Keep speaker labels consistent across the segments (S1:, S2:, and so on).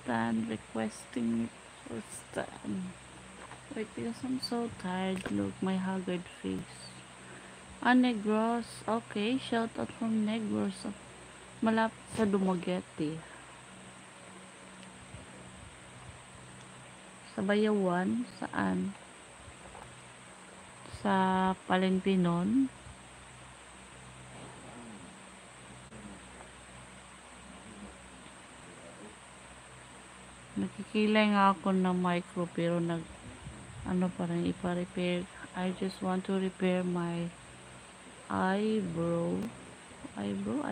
S1: stand, requesting me for stand. Wait, because I'm so tired. Look, my haggard face. Negros. Okay, shout out from Negros. Malapit sa Dumaguete. Sa Bayawan. Saan? Sa Palenpinon. Nakikilay nga ako ng micro pero parang ipa-repair. I just want to repair my eyebrow. Eyebrow.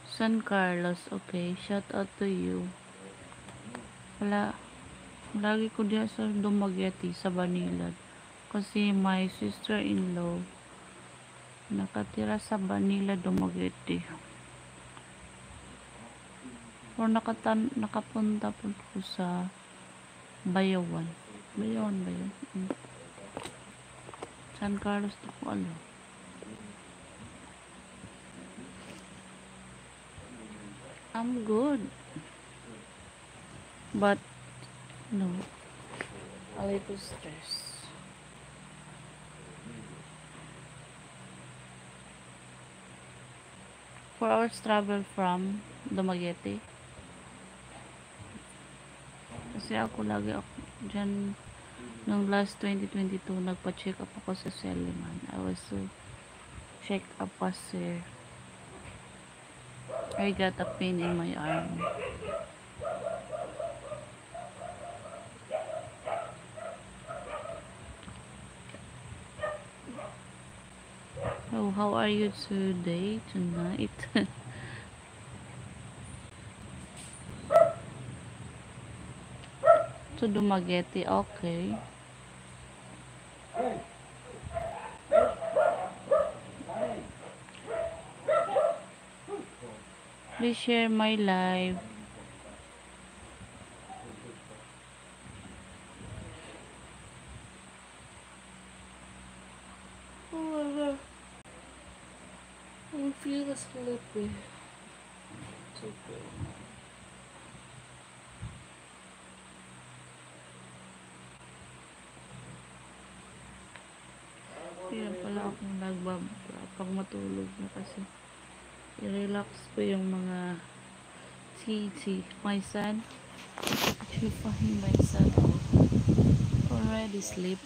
S1: San Carlos. Okay, shout out to you. Lagi ko diyan sa Dumaguete sa Banilad. Kasi my sister-in-law nakatira sa Banilad, Dumaguete. Or nakapunta po ko sa Bayawan. Bayawan ba yun? San Carlos to ko alam. I'm good. But, no. A little stress. For hours travel from Dumaguete. Kasi ako dyan nung last 2022 nagpa-check up ako sa Seliman. I was so check up kasi I got a pain in my arm. Oh, how are you tonight? To Dumaguete, okay. Please share my live. Oh my god. I feel sleepy. It's okay. Kaya pala akong pag matulog na kasi i-relax ko yung mga my son. Actually, find my son already sleep.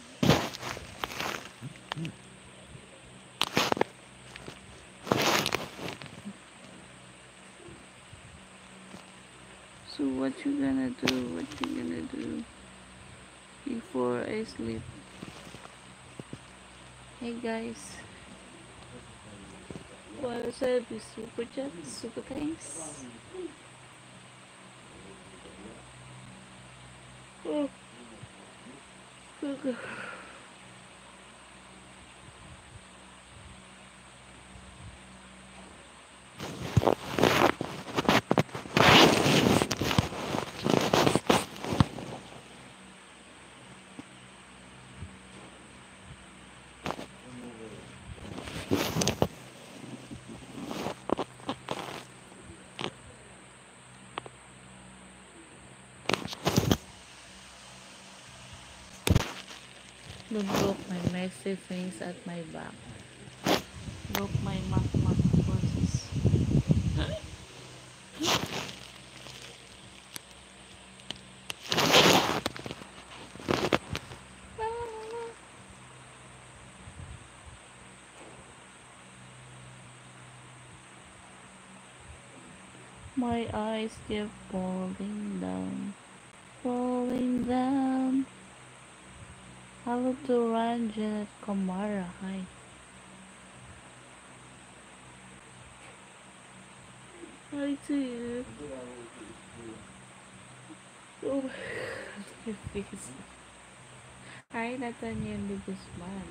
S1: So what you gonna do before I sleep? Hey guys, wanna send me super chat, super thanks. Oh. Okay. Don't look my messy things at my back. Look my mat courses. My eyes keep falling down. Hello to Ranjan at Kamara. Hi. Hi to you. Oh my God. Hi, Nathaniel de Guzman.